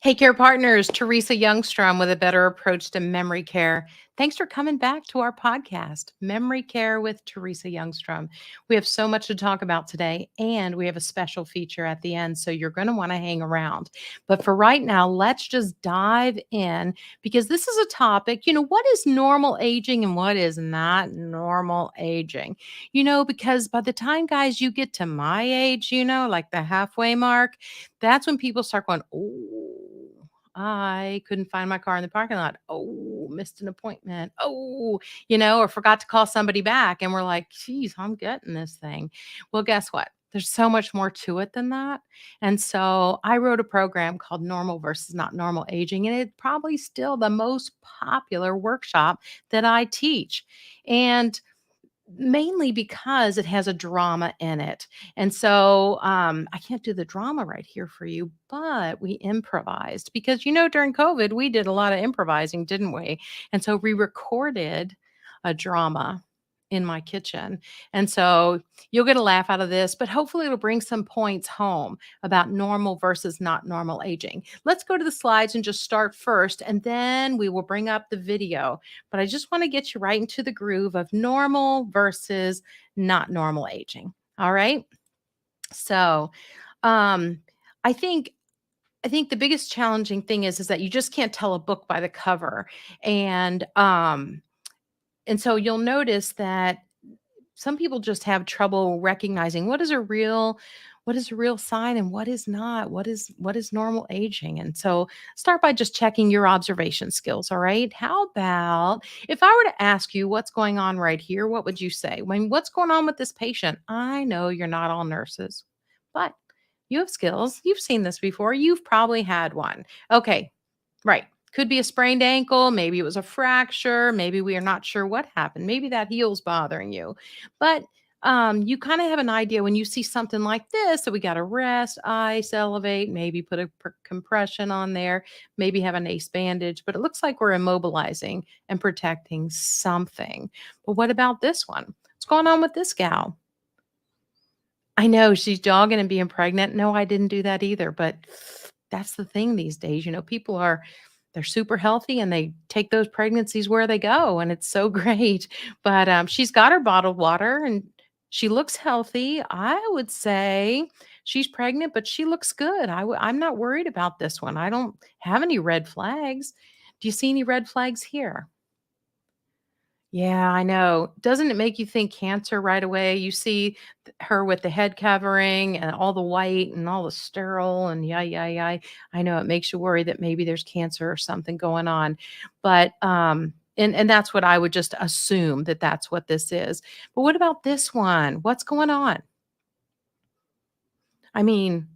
Hey, care partners, Teresa Youngstrom with a better approach to memory care. Thanks for coming back to our podcast, Memory Care with Teresa Youngstrom. We have so much to talk about today, and we have a special feature at the end, so you're going to want to hang around. But for right now, let's just dive in because this is a topic, what is normal aging and what is not normal aging? Because by the time, guys, you get to my age, like the halfway mark, that's when people start going, "Oh, I couldn't find my car in the parking lot. Oh, missed an appointment. Oh," or forgot to call somebody back. And we're like, "Geez, I'm getting this thing." Well, guess what? There's so much more to it than that. And so I wrote a program called Normal versus Not Normal Aging, and it's probably still the most popular workshop that I teach. And mainly because it has a drama in it. And so I can't do the drama right here for you, but we improvised because, during COVID, we did a lot of improvising, didn't we? And so we recorded a drama in my kitchen. And so you'll get a laugh out of this, but hopefully it'll bring some points home about normal versus not normal aging. Let's go to the slides and just start first, and then we will bring up the video. But I just want to get you right into the groove of normal versus not normal aging. All right. So, um, I think I think the biggest challenging thing is that you just can't tell a book by the cover, and and so you'll notice that some people just have trouble recognizing what is a real sign and what is not, what is normal aging. And so start by just checking your observation skills. All right, how about if I were to ask you what's going on right here, what would you say? What's going on with this patient? I know you're not all nurses, but you have skills. You've seen this before. You've probably had one. Okay, right. Could be a sprained ankle. Maybe it was a fracture. Maybe we are not sure what happened. Maybe that heel's bothering you. But you kind of have an idea when you see something like this that we got to rest, ice, elevate, maybe put a compression on there, maybe have an ace bandage. But it looks like we're immobilizing and protecting something. But what about this one? What's going on with this gal? I know she's jogging and being pregnant. No, I didn't do that either. But that's the thing these days. They're super healthy and they take those pregnancies where they go. And it's so great. But she's got her bottled water and she looks healthy. I would say she's pregnant, but she looks good. I'm not worried about this one. I don't have any red flags. Do you see any red flags here? Yeah, I know. Doesn't it make you think cancer right away? You see her with the head covering and all the white and all the sterile and yeah, yeah, yeah. I know it makes you worry that maybe there's cancer or something going on. But and that's what I would just assume that that's what this is. But what about this one? What's going on? I mean,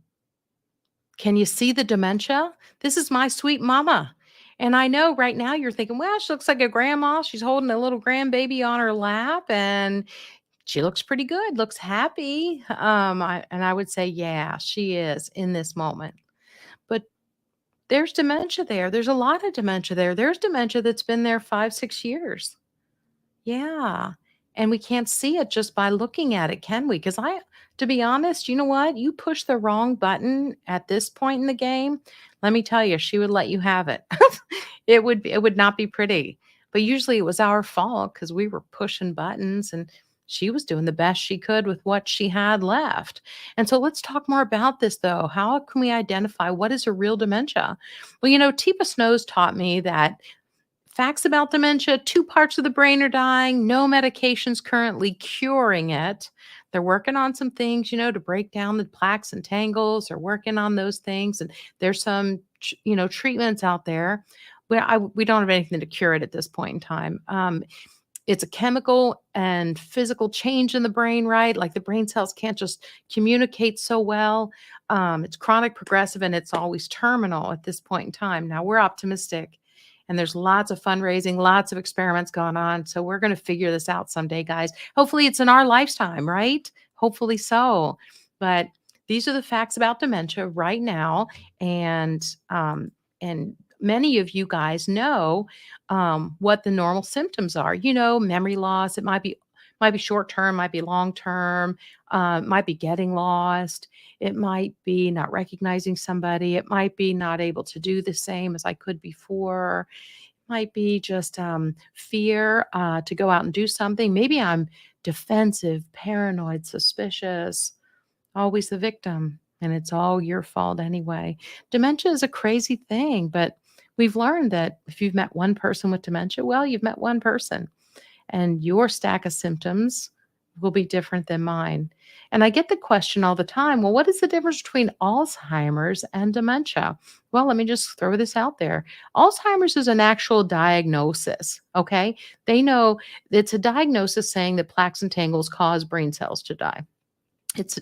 can you see the dementia? This is my sweet mama. And I know right now you're thinking, well, she looks like a grandma. She's holding a little grandbaby on her lap and she looks pretty good, looks happy. And I would say, yeah, she is in this moment. But there's dementia there. There's a lot of dementia there. There's dementia that's been there 5, 6 years. Yeah. And we can't see it just by looking at it, can we? Because to be honest, you know what? You push the wrong button at this point in the game. Let me tell you, she would let you have it. It would not be pretty. But usually it was our fault because we were pushing buttons and she was doing the best she could with what she had left. And so let's talk more about this though. How can we identify what is a real dementia? Well, Teepa Snow's taught me that facts about dementia: two parts of the brain are dying, no medications currently curing it. They're working on some things, to break down the plaques and tangles. They're working on those things. And there's some, treatments out there where we don't have anything to cure it at this point in time. It's a chemical and physical change in the brain, right? Like the brain cells can't just communicate so well. It's chronic, progressive, and it's always terminal at this point in time. Now we're optimistic and there's lots of fundraising, lots of experiments going on. So we're going to figure this out someday, guys. Hopefully it's in our lifetime, right? Hopefully so. But these are the facts about dementia right now. And many of you guys know what the normal symptoms are. Memory loss. It might be Might be short term, might be long term, might be getting lost. It might be not recognizing somebody. It might be not able to do the same as I could before. Might be just fear to go out and do something. Maybe I'm defensive, paranoid, suspicious, always the victim, and it's all your fault anyway. Dementia is a crazy thing, but we've learned that if you've met one person with dementia, well, you've met one person, and your stack of symptoms will be different than mine. And I get the question all the time, well, what is the difference between Alzheimer's and dementia? Well, let me just throw this out there. Alzheimer's is an actual diagnosis, okay? They know it's a diagnosis saying that plaques and tangles cause brain cells to die.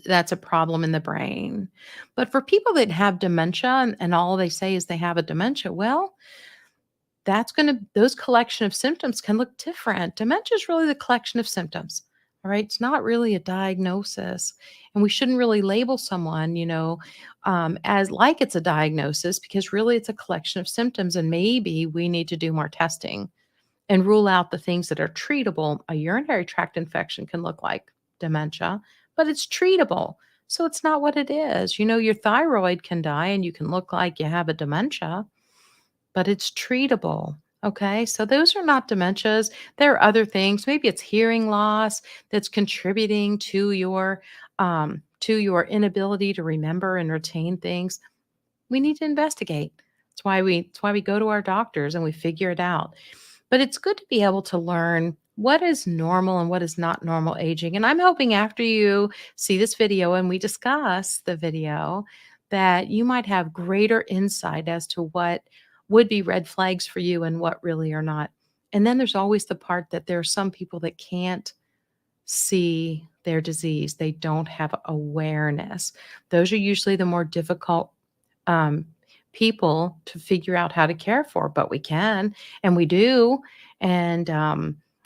That's a problem in the brain. But for people that have dementia and all they say is they have a dementia, well, those collection of symptoms can look different. Dementia is really the collection of symptoms. All right. It's not really a diagnosis. And we shouldn't really label someone, as like it's a diagnosis because really it's a collection of symptoms. And maybe we need to do more testing and rule out the things that are treatable. A urinary tract infection can look like dementia, but it's treatable. So it's not what it is. Your thyroid can die and you can look like you have a dementia, but it's treatable. Okay. So those are not dementias. There are other things. Maybe it's hearing loss that's contributing to your inability to remember and retain things. We need to investigate. That's why we go to our doctors and we figure it out. But it's good to be able to learn what is normal and what is not normal aging. And I'm hoping after you see this video and we discuss the video that you might have greater insight as to what would be red flags for you and what really are not. And then there's always the part that there are some people that can't see their disease. They don't have awareness. Those are usually the more difficult um, people to figure out how to care for, but we can and we do. And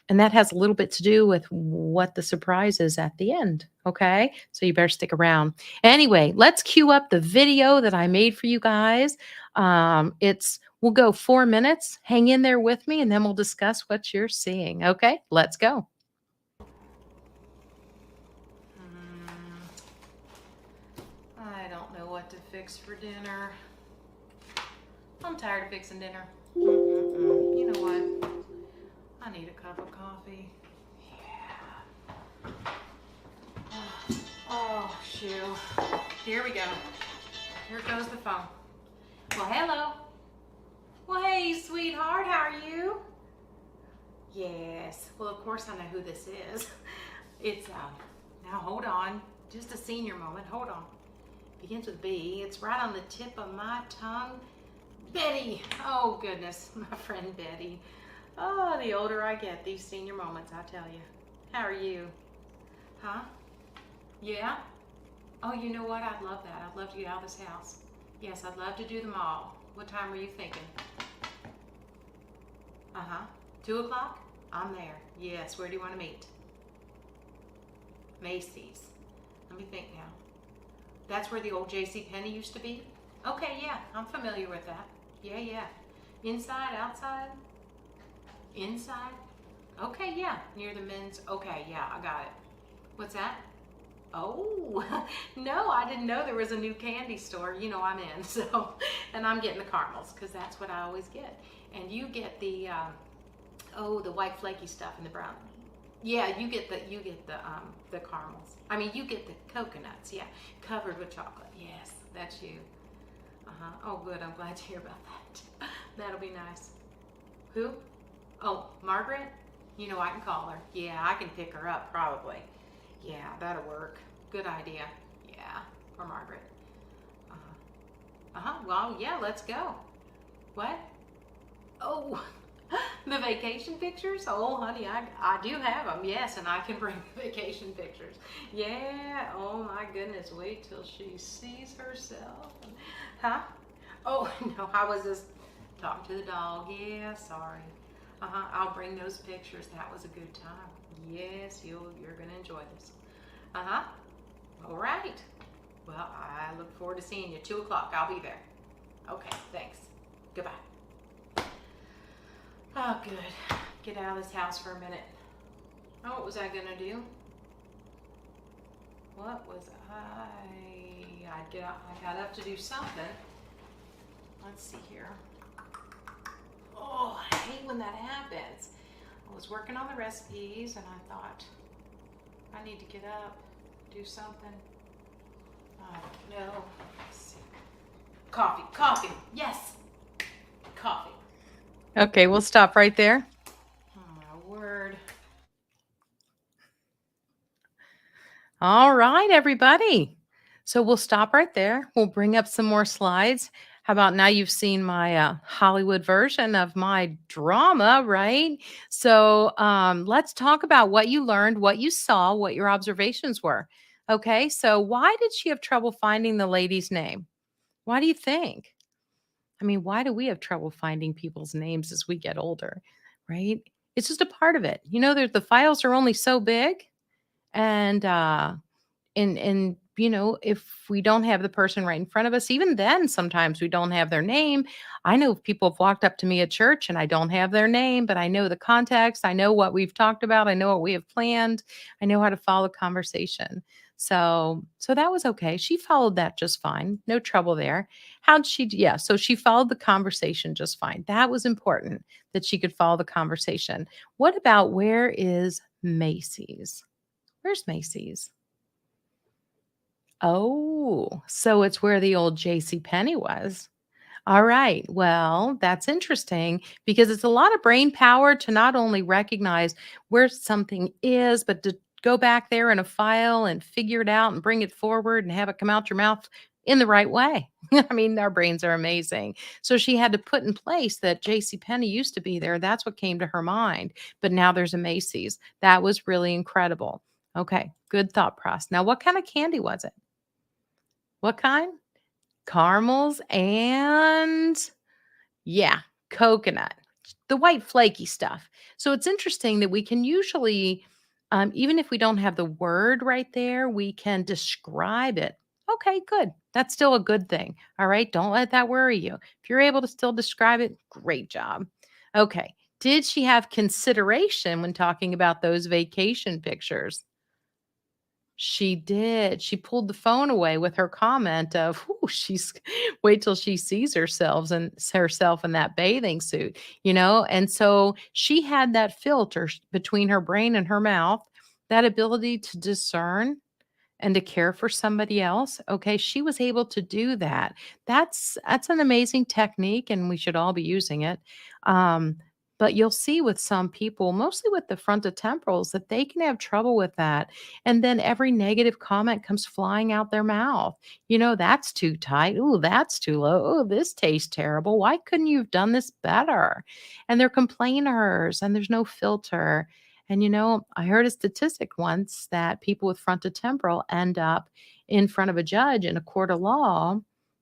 that has a little bit to do with what the surprise is at the end. Okay. So you better stick around. Anyway, let's cue up the video that I made for you guys. We'll go 4 minutes. Hang in there with me and then we'll discuss what you're seeing. Okay, let's go. I don't know what to fix for dinner. I'm tired of fixing dinner. You know what? I need a cup of coffee. Yeah. Oh, shoot. Here we go. Here goes the phone. Well, hello. Well, hey, sweetheart, how are you? Yes. Well, of course I know who this is. It's, now hold on. Just a senior moment. Hold on. Begins with B. It's right on the tip of my tongue. Betty. Oh, goodness. My friend Betty. Oh, the older I get, these senior moments, I tell you. How are you? Huh? Yeah? Oh, you know what? I'd love that. I'd love to get out of this house. Yes, I'd love to do them all. What time were you thinking? 2 o'clock? I'm there. Yes, where do you want to meet? Macys. Let me think now. That's where the old JCPenney used to be? Okay, yeah, I'm familiar with that. Yeah. Inside, outside? Inside? Okay, yeah, near the men's. Okay, yeah, I got it. What's that? Oh, no, I didn't know there was a new candy store. I'm in, so, and I'm getting the caramels because that's what I always get. And you get the white flaky stuff in the brown. Yeah, you get the caramels. I mean, you get the coconuts, yeah, covered with chocolate. Yes, that's you. Oh, good, I'm glad to hear about that. That'll be nice. Who? Oh, Margaret? I can call her. Yeah, I can pick her up, probably. Yeah, that'll work. Good idea. Yeah, for Margaret. Well, yeah, let's go. What? Oh, the vacation pictures? Oh, honey, I do have them. Yes, and I can bring the vacation pictures. Yeah. Oh, my goodness. Wait till she sees herself. Huh? Oh, no, I was just talking to the dog. Yeah, sorry. I'll bring those pictures. That was a good time. Yes, you're going to enjoy this. All right. Well, I look forward to seeing you. 2 o'clock. I'll be there. Okay, thanks. Goodbye. Oh, good. Get out of this house for a minute. Oh, what was I gonna do? What was I'd get up. I got up to do something. Let's see here. Oh, I hate when that happens. I was working on the recipes and I thought, I need to get up, do something. I don't know. Let's see. Coffee. Yes, coffee. Okay, we'll stop right there. Oh, my word. All right, everybody. So we'll stop right there. We'll bring up some more slides. How about now you've seen my Hollywood version of my drama, right? So let's talk about what you learned, what you saw, what your observations were. Okay, so why did she have trouble finding the lady's name? Why do you think? I mean, why do we have trouble finding people's names as we get older, right? It's just a part of it. You know, the files are only so big, and if we don't have the person right in front of us, even then sometimes we don't have their name. I know people have walked up to me at church and I don't have their name, but I know the context, I know what we've talked about, I know what we have planned, I know how to follow conversation. So that was okay. She followed that just fine. No trouble there. How'd she yeah, so she followed the conversation just fine. That was important, that she could follow the conversation. What about where is Macys? Where's Macys? Oh, so it's where the old JCPenney was. All right. Well, that's interesting because it's a lot of brain power to not only recognize where something is, but to go back there in a file and figure it out and bring it forward and have it come out your mouth in the right way. I mean, our brains are amazing. So she had to put in place that JCPenney used to be there. That's what came to her mind. But now there's a Macy's. That was really incredible. Okay. Good thought process. Now, what kind of candy was it? What kind? Caramels and yeah, coconut, the white flaky stuff. So it's interesting that we can usually, even if we don't have the word right there, we can describe it. Okay, good. That's still a good thing. All right. Don't let that worry you. If you're able to still describe it, great job. Okay. Did she have consideration when talking about those vacation pictures? She did. She pulled the phone away with her comment of, "Ooh, she's wait till she sees herself in that bathing suit," you know? And so she had that filter between her brain and her mouth, that ability to discern and to care for somebody else. Okay, she was able to do that. That's an amazing technique and we should all be using it. Um but you'll see with some people, mostly with the frontotemporals, that they can have trouble with that. And then every negative comment comes flying out their mouth. You know, that's too tight. Ooh, that's too low. Oh, this tastes terrible. Why couldn't you have done this better? And they're complainers and there's no filter. And I heard a statistic once that people with frontotemporal end up in front of a judge in a court of law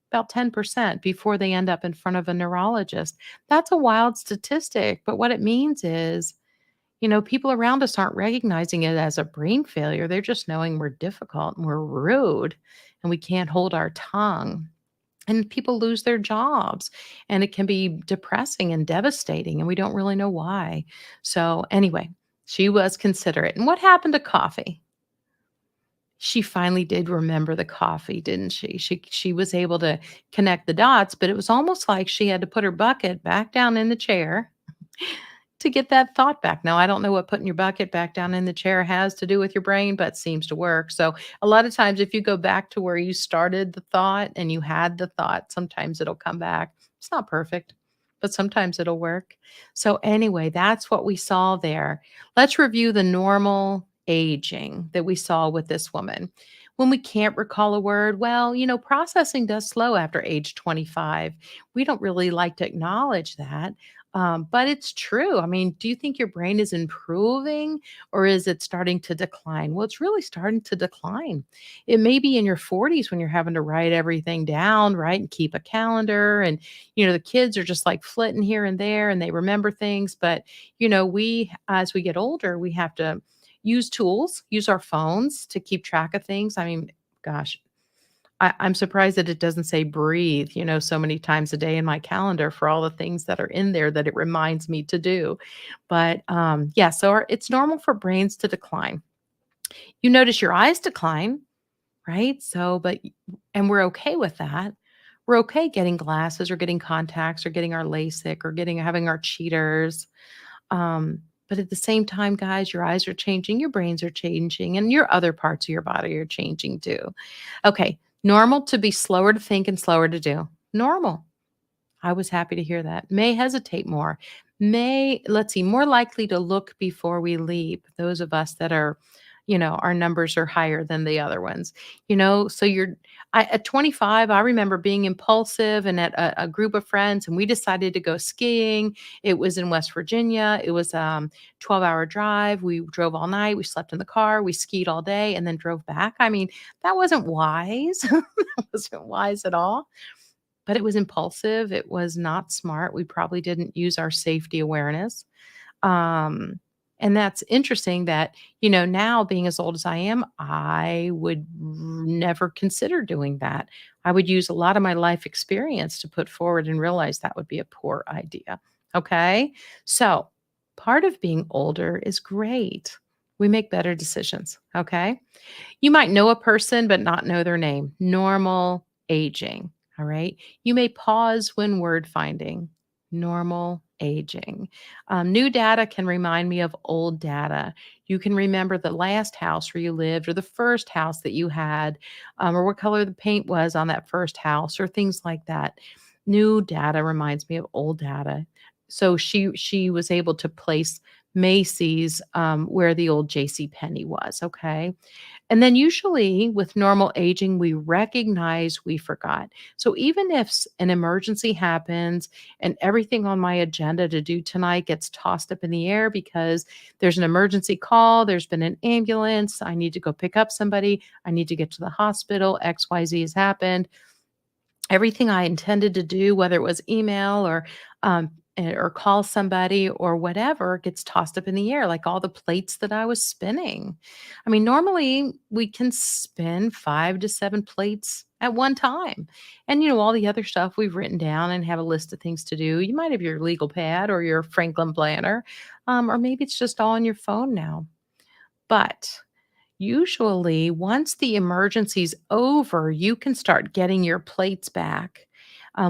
about 10% before they end up in front of a neurologist. That's a wild statistic, but what it means is, people around us aren't recognizing it as a brain failure. They're just knowing we're difficult and we're rude and we can't hold our tongue. And people lose their jobs and it can be depressing and devastating and we don't really know why. So anyway, she was considerate. And what happened to coffee? She finally did remember the coffee, didn't she? She was able to connect the dots, but it was almost like she had to put her bucket back down in the chair to get that thought back. Now, I don't know what putting your bucket back down in the chair has to do with your brain, but seems to work. So, a lot of times, if you go back to where you started the thought and you had the thought, sometimes it'll come back. It's not perfect, but sometimes it'll work. So, anyway, that's what we saw there. Let's review the normal aging that we saw with this woman. When we can't recall a word, well, processing does slow after age 25. We don't really like to acknowledge that. But it's true. I mean, do you think your brain is improving or is it starting to decline? Well, it's really starting to decline. It may be in your 40s when you're having to write everything down, right? And keep a calendar. And, the kids are just like flitting here and there and they remember things. But, as we get older, we have to use tools, use our phones to keep track of things. I mean, gosh, I'm surprised that it doesn't say breathe, so many times a day in my calendar for all the things that are in there that it reminds me to do. But yeah, so it's normal for brains to decline. You notice your eyes decline, right? So, and we're okay with that. We're okay getting glasses or getting contacts or getting our LASIK or having our cheaters. Um, but at the same time, guys, your eyes are changing, your brains are changing, and your other parts of your body are changing too. Okay, normal to be slower to think and slower to do. Normal. I was happy to hear that. May hesitate more. Let's see, more likely to look before we leap. Those of us that are, our numbers are higher than the other ones. So at 25, I remember being impulsive and at a group of friends, and we decided to go skiing. It was in West Virginia. It was 12-hour drive. We drove all night. We slept in the car. We skied all day and then drove back. I mean, that wasn't wise. That wasn't wise at all, but it was impulsive. It was not smart. We probably didn't use our safety awareness. Um, and that's interesting that, now being as old as I am, I would never consider doing that. I would use a lot of my life experience to put forward and realize that would be a poor idea. Okay. So part of being older is great. We make better decisions. Okay. You might know a person, but not know their name. Normal aging. All right. You may pause when word finding. Normal aging. New data can remind me of old data. You can remember the last house where you lived or the first house that you had, or what color the paint was on that first house or things like that. New data reminds me of old data. So she was able to place Macys where the old JCPenney was. Okay. And then usually with normal aging, we recognize we forgot. So even if an emergency happens and everything on my agenda to do tonight gets tossed up in the air because there's an emergency call, there's been an ambulance, I need to go pick up somebody, I need to get to the hospital, XYZ has happened. Everything I intended to do, whether it was email or call somebody or whatever, gets tossed up in the air, like all the plates that I was spinning. I mean, normally we can spin 5 to 7 plates at one time. And all the other stuff we've written down and have a list of things to do. You might have your legal pad or your Franklin planner, or maybe it's just all on your phone now. But usually, once the emergency's over, you can start getting your plates back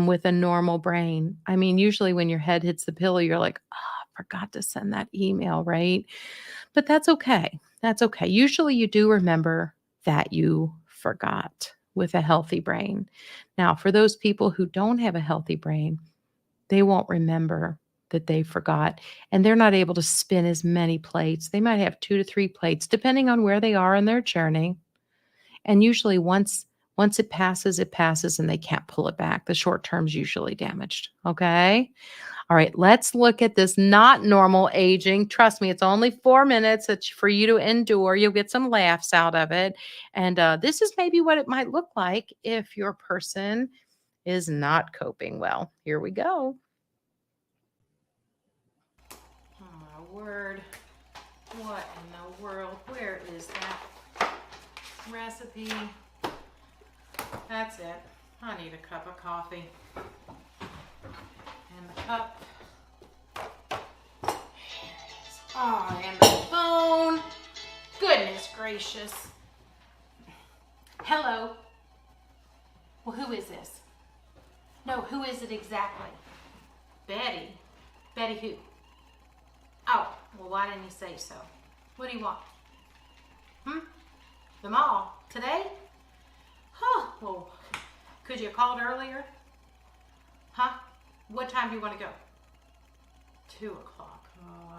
with a normal brain. I mean, usually when your head hits the pillow, you're like, oh, I forgot to send that email, right? But that's okay. That's okay. Usually you do remember that you forgot with a healthy brain. Now, for those people who don't have a healthy brain, they won't remember that they forgot, and they're not able to spin as many plates. They might have 2 to 3 plates depending on where they are in their journey, and usually once it passes, and they can't pull it back. The short term's usually damaged, okay? All right, let's look at this not normal aging. Trust me, it's only 4 minutes. It's for you to endure. You'll get some laughs out of it, and this is maybe what it might look like if your person is not coping well. Here we go. Oh my word. What in the world? Where is that recipe? That's it. I need a cup of coffee. And the cup. Here it is. Oh, and the phone. Goodness gracious. Hello. Well, who is this? No, who is it exactly? Betty. Betty who? Oh, well, why didn't you say so? What do you want? The mall? Today? Huh, well, could you have called earlier? Huh? What time do you want to go? 2 o'clock. Oh,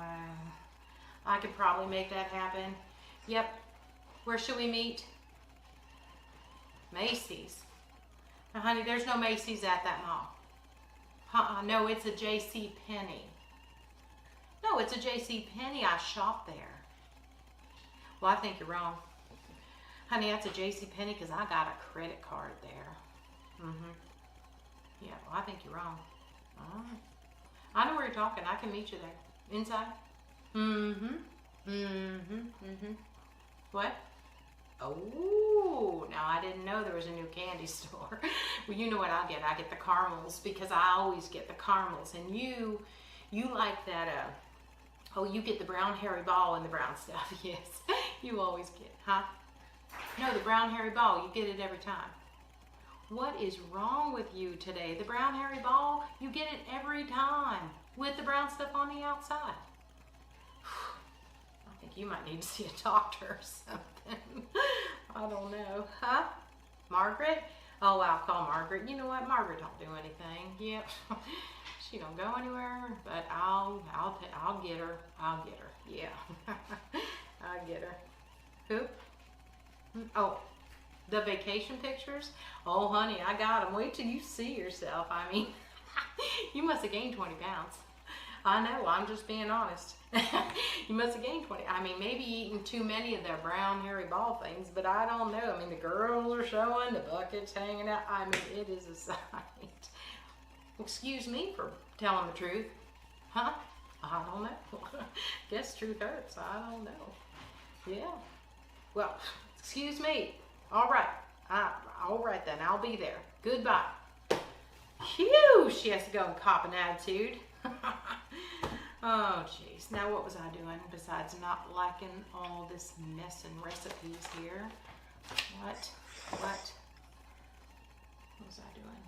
I could probably make that happen. Yep. Where should we meet? Macys. Now, honey, there's no Macys at that mall. No, it's a JCPenney. No, it's a JCPenney. I shop there. Well, I think you're wrong. Honey, that's a JCPenney because I got a credit card there. Yeah, well, I think you're wrong. All right. I know where you're talking. I can meet you there. Inside? What? Oh, now I didn't know there was a new candy store. Well, you know what I get? I get the caramels because I always get the caramels. And you like that, oh, you get the brown hairy ball and the brown stuff. Yes, you always get, huh? No, the brown hairy ball, you get it every time. What is wrong with you today? The brown hairy ball, you get it every time with the brown stuff on the outside. I think you might need to see a doctor or something. I don't know. Huh? Margaret? Oh, I'll call Margaret. You know what? Margaret don't do anything. Yep. She don't go anywhere, but I'll get her. I'll get her. Yeah. I'll get her. Who? Oh, the vacation pictures? Oh, honey, I got them. Wait till you see yourself. I mean, you must have gained 20 pounds. I know, I'm just being honest. You must have gained 20. I mean, maybe eating too many of their brown hairy ball things, but I don't know. I mean, the girls are showing, the bucket's hanging out. I mean, it is a sight. Excuse me for telling the truth. Huh? I don't know. Guess truth hurts. I don't know. Yeah. Well, excuse me. All right. All right then. I'll be there. Goodbye. Phew, she has to go and cop an attitude. Oh, jeez. Now, what was I doing besides not liking all this mess and recipes here? What was I doing?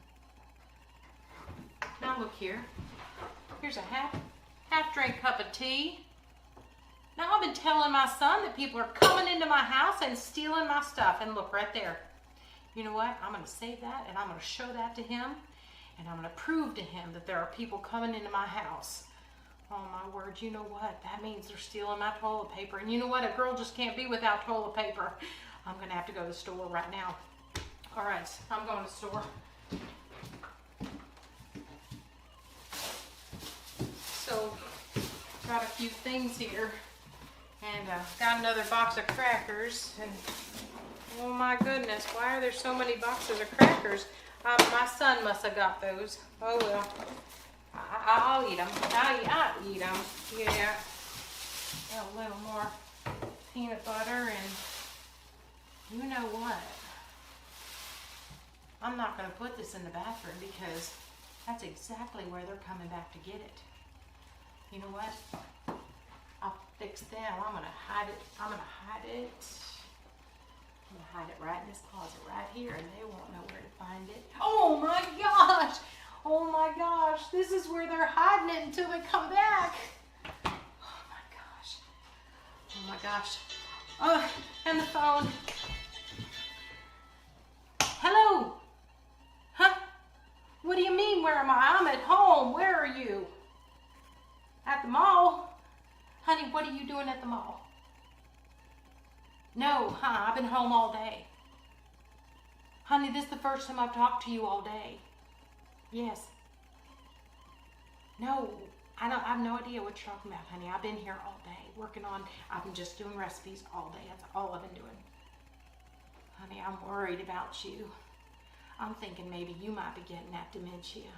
Now, look here. Here's a half drink cup of tea. Now, I've been telling my son that people are coming into my house and stealing my stuff. And look, right there. You know what? I'm going to save that, and I'm going to show that to him. And I'm going to prove to him that there are people coming into my house. Oh, my word, you know what? That means they're stealing my toilet paper. And you know what? A girl just can't be without toilet paper. I'm going to have to go to the store right now. All right, I'm going to the store. So, got a few things here. And got another box of crackers. And oh, my goodness, why are there so many boxes of crackers? My son must have got those. Oh, well. I'll eat them. I'll eat them. Yeah. Got a little more peanut butter, and you know what? I'm not going to put this in the bathroom because that's exactly where they're coming back to get it. You know what? I'll fix them. I'm going to hide it. I'm going to hide it right in this closet right here, and they won't know where to find it. Oh my gosh! Oh my gosh! This is where they're hiding it until they come back. Oh my gosh! Oh my gosh! Oh, and the phone. Hello? Huh? What do you mean, where am I? I'm at home. Where are you? At the mall? Honey, what are you doing at the mall? No, I've been home all day. Honey, this is the first time I've talked to you all day. Yes. No, I have no idea what you're talking about, honey. I've been here all day working on, I've been just doing recipes all day. That's all I've been doing. Honey, I'm worried about you. I'm thinking maybe you might be getting that dementia.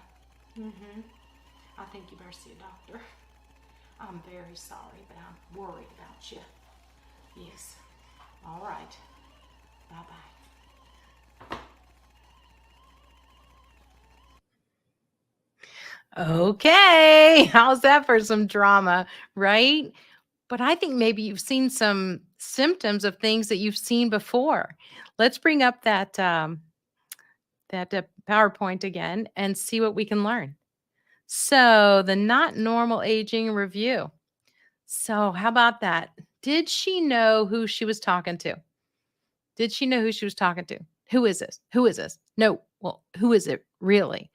I think you better see a doctor. I'm very sorry, but I'm worried about you. Yes. All right. Bye-bye. Okay. How's that for some drama, right? But I think maybe you've seen some symptoms of things that you've seen before. Let's bring up that PowerPoint again and see what we can learn. So the not normal aging review. So how about that? Did she know who she was talking to? Did she know who she was talking to? Who is this? Who is this? No. Well, who is it really?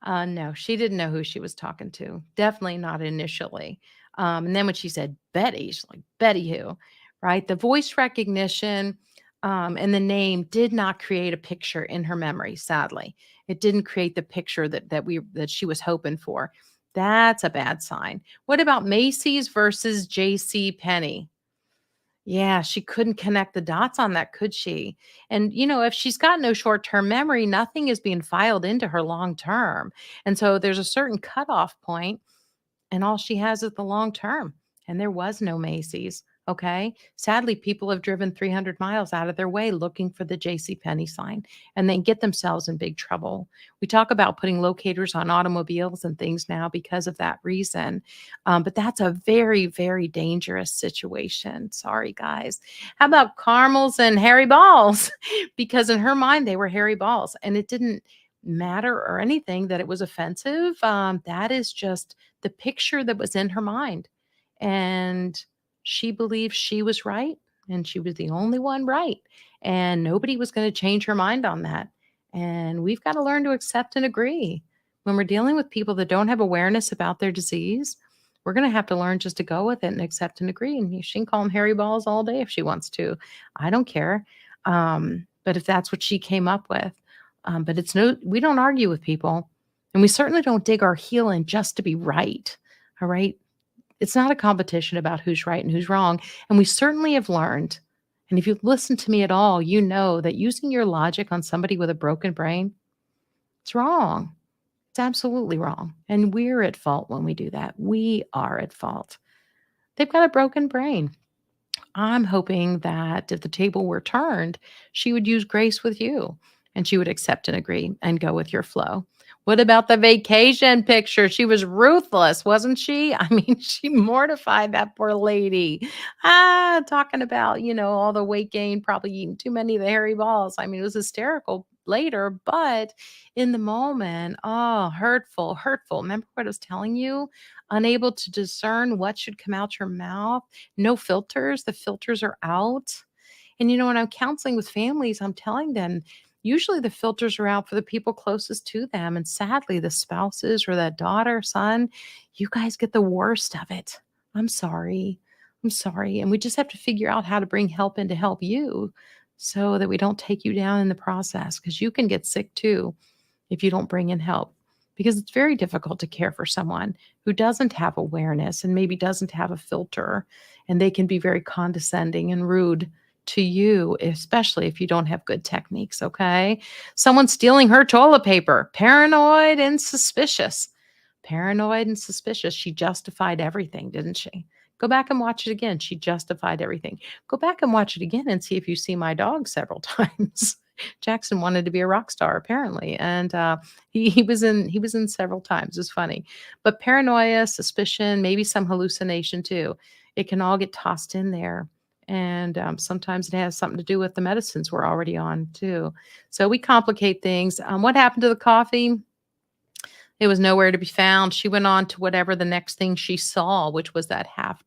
No, she didn't know who she was talking to. Definitely not initially. And then when she said Betty, she's like, Betty who? Right? The voice recognition and the name did not create a picture in her memory, sadly. It didn't create the picture that she was hoping for. That's a bad sign. What about Macys versus JCPenney? Yeah, she couldn't connect the dots on that, could she? And, if she's got no short-term memory, nothing is being filed into her long-term. And so there's a certain cutoff point, and all she has is the long-term. And there was no Macys. Okay. Sadly, people have driven 300 miles out of their way looking for the JCPenney sign and then get themselves in big trouble. We talk about putting locators on automobiles and things now because of that reason. But that's a very, very dangerous situation. Sorry, guys. How about caramels and hairy balls? Because in her mind, they were hairy balls and it didn't matter or anything that it was offensive. That is just the picture that was in her mind. And she believed she was right and she was the only one right. And nobody was going to change her mind on that. And we've got to learn to accept and agree. When we're dealing with people that don't have awareness about their disease, we're going to have to learn just to go with it and accept and agree. And she can call them hairy balls all day if she wants to. I don't care. But if that's what she came up with, but we don't argue with people. And we certainly don't dig our heel in just to be right. All right. It's not a competition about who's right and who's wrong. And we certainly have learned, and if you've listened to me at all, you know that using your logic on somebody with a broken brain, it's wrong. It's absolutely wrong. And we're at fault when we do that. We are at fault. They've got a broken brain. I'm hoping that if the table were turned, she would use grace with you and she would accept and agree and go with your flow. What about the vacation picture? She was ruthless, wasn't she? I mean, she mortified that poor lady. Talking about, all the weight gain, probably eating too many of the hairy balls. I mean, it was hysterical later, but in the moment, oh, hurtful, hurtful. Remember what I was telling you? Unable to discern what should come out your mouth. No filters. The filters are out. And when I'm counseling with families, I'm telling them usually the filters are out for the people closest to them. And sadly, the spouses or that daughter, son, you guys get the worst of it. I'm sorry. I'm sorry. And we just have to figure out how to bring help in to help you so that we don't take you down in the process because you can get sick too if you don't bring in help. Because it's very difficult to care for someone who doesn't have awareness and maybe doesn't have a filter, and they can be very condescending and rude to you, especially if you don't have good techniques, okay? Someone stealing her toilet paper, paranoid and suspicious. Paranoid and suspicious. She justified everything, didn't she? Go back and watch it again. She justified everything. Go back and watch it again and see if you see my dog several times. Jackson wanted to be a rock star apparently, and he was in several times. It's funny, but paranoia, suspicion, maybe some hallucination too. It can all get tossed in there, and sometimes it has something to do with the medicines we're already on too. So we complicate things. What happened to the coffee? It was nowhere to be found. She went on to whatever the next thing she saw, which was that half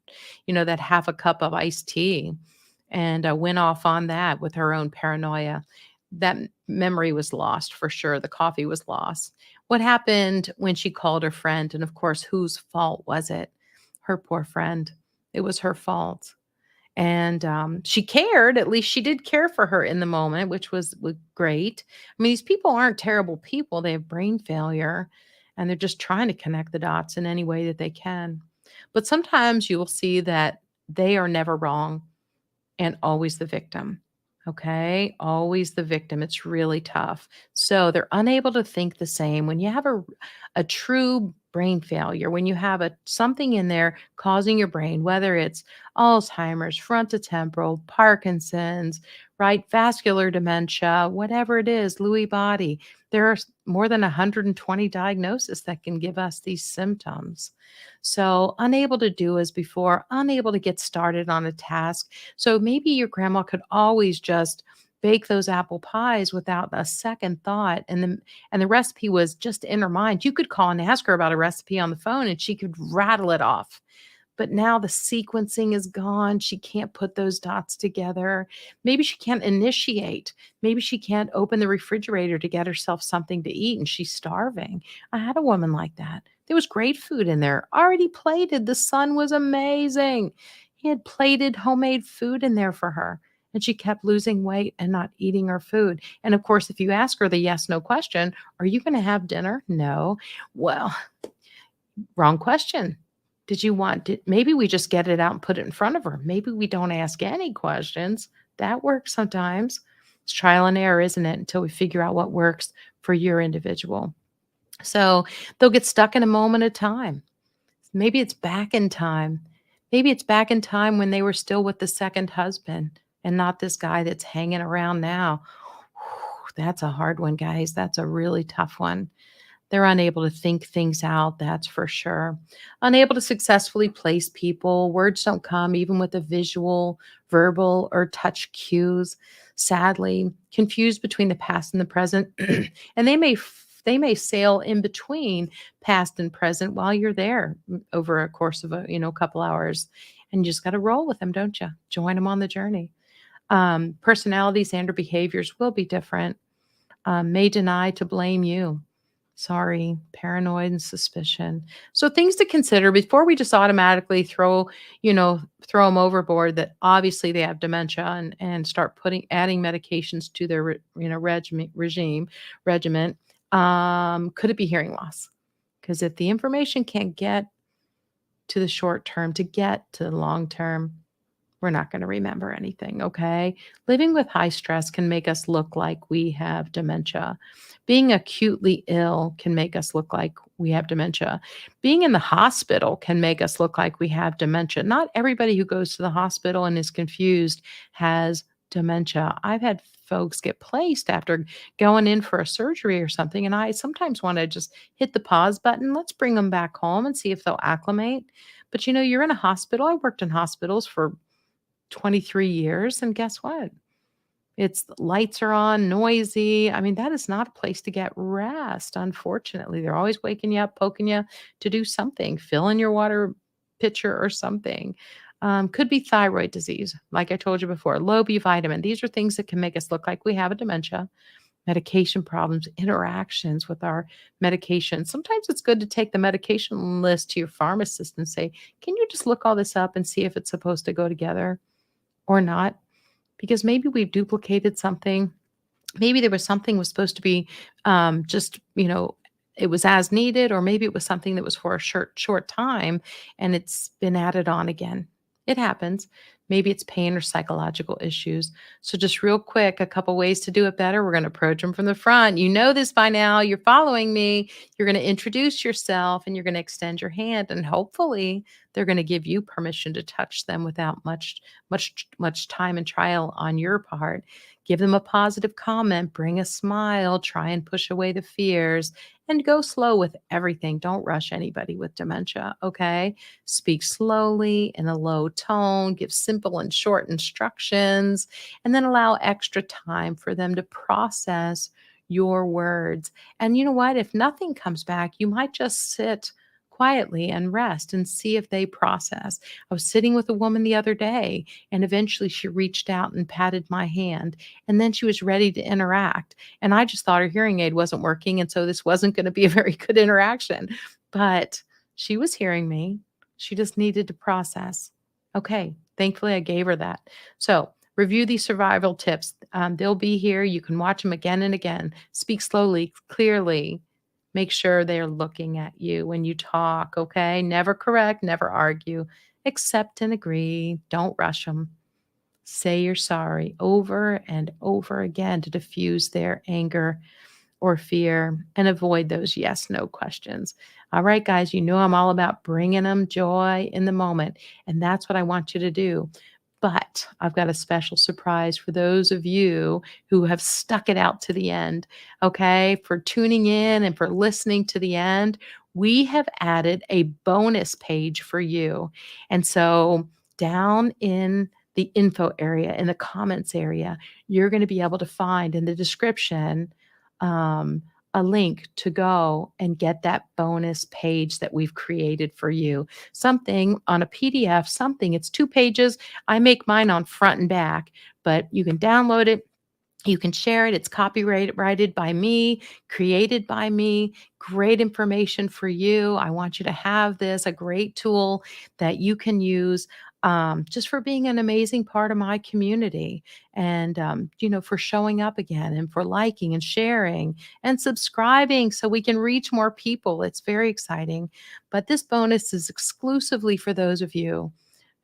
a cup of iced tea, and went off on that with her own paranoia. That memory was lost for sure. The coffee was lost. What happened when she called her friend? And of course, whose fault was it? Her poor friend. It was her fault. And she cared. At least she did care for her in the moment, which was great. I mean, these people aren't terrible people. They have brain failure and they're just trying to connect the dots in any way that they can. But sometimes you will see that they are never wrong and always the victim. Okay. Always the victim. It's really tough. So they're unable to think the same. When you have a true brain failure, when you have something in there causing your brain, whether it's Alzheimer's, frontotemporal, Parkinson's, right, vascular dementia, whatever it is, Lewy body, there are more than 120 diagnoses that can give us these symptoms. So unable to do as before, unable to get started on a task. So maybe your grandma could always just bake those apple pies without a second thought, and the recipe was just in her mind. You could call and ask her about a recipe on the phone and she could rattle it off. But now the sequencing is gone. She can't put those dots together. Maybe she can't initiate. Maybe she can't open the refrigerator to get herself something to eat and she's starving. I had a woman like that. There was great food in there, already plated. The son was amazing. He had plated homemade food in there for her. And she kept losing weight and not eating her food. And of course, if you ask her the yes, no question, are you going to have dinner? No. Well, wrong question. Maybe we just get it out and put it in front of her. Maybe we don't ask any questions. That works sometimes. It's trial and error, isn't it? Until we figure out what works for your individual. So they'll get stuck in a moment of time. Maybe it's back in time. Maybe it's back in time when they were still with the second husband and not this guy that's hanging around now. That's a hard one, guys. That's a really tough one. They're unable to think things out, that's for sure. Unable to successfully place people. Words don't come even with a visual, verbal, or touch cues. Sadly, confused between the past and the present. And they may sail in between past and present while you're there over a course of a couple hours. And you just got to roll with them, don't you? Join them on the journey. Personalities and or behaviors will be different. May deny to blame you. Sorry, paranoid and suspicion. So things to consider before we just automatically throw them overboard that obviously they have dementia and start adding medications to their regiment. Could it be hearing loss? Because if the information can't get to the short term to get to the long term, we're not going to remember anything, okay? Living with high stress can make us look like we have dementia. Being acutely ill can make us look like we have dementia. Being in the hospital can make us look like we have dementia. Not everybody who goes to the hospital and is confused has dementia. I've had folks get placed after going in for a surgery or something, and I sometimes want to just hit the pause button. Let's bring them back home and see if they'll acclimate. But you're in a hospital. I worked in hospitals for 23 years. And guess what? It's lights are on, noisy. I mean, that is not a place to get rest. Unfortunately, they're always waking you up, poking you to do something, fill in your water pitcher or something. Could be thyroid disease, like I told you before, low B vitamin. These are things that can make us look like we have a dementia. Medication problems, interactions with our medication. Sometimes it's good to take the medication list to your pharmacist and say, can you just look all this up and see if it's supposed to go together or not? Because maybe we've duplicated something. Maybe there was something was supposed to be it was as needed, or maybe it was something that was for a short time and it's been added on again. It happens. Maybe it's pain or psychological issues. So just real quick, a couple ways to do it better. We're going to approach them from the front. You know this by now. You're following me. You're going to introduce yourself and you're going to extend your hand, and hopefully they're going to give you permission to touch them without much time and trial on your part. Give them a positive comment, bring a smile, try and push away the fears, and go slow with everything. Don't rush anybody with dementia, okay? Speak slowly in a low tone, give simple and short instructions, and then allow extra time for them to process your words. And you know what? If nothing comes back, you might just sit quietly and rest and see if they process. I was sitting with a woman the other day, and eventually she reached out and patted my hand, and then she was ready to interact. And I just thought her hearing aid wasn't working, and so this wasn't going to be a very good interaction. But she was hearing me. She just needed to process. Okay, thankfully I gave her that. So review these survival tips. They'll be here. You can watch them again and again. Speak slowly, clearly. Make sure they're looking at you when you talk, okay? Never correct, never argue. Accept and agree. Don't rush them. Say you're sorry over and over again to diffuse their anger or fear, and avoid those yes, no questions. All right, guys, you know I'm all about bringing them joy in the moment, and that's what I want you to do. But I've got a special surprise for those of you who have stuck it out to the end, okay? For tuning in and for listening to the end, we have added a bonus page for you. And so down in the info area, in the comments area, you're going to be able to find in the description um, a link to go and get that bonus page that we've created for you. Something on a PDF, it's 2 pages. I make mine on front and back, but you can download it. You can share it. It's copyrighted by me, created by me. Great information for you. I want you to have this, a great tool that you can use just for being an amazing part of my community, and, for showing up again and for liking and sharing and subscribing so we can reach more people. It's very exciting. But this bonus is exclusively for those of you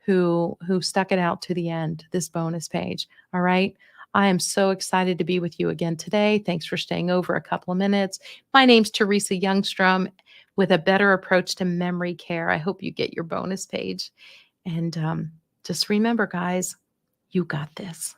who stuck it out to the end, this bonus page. All right. I am so excited to be with you again today. Thanks for staying over a couple of minutes. My name's Teresa Youngstrom with a better approach to memory care. I hope you get your bonus page. And just remember, guys, you got this.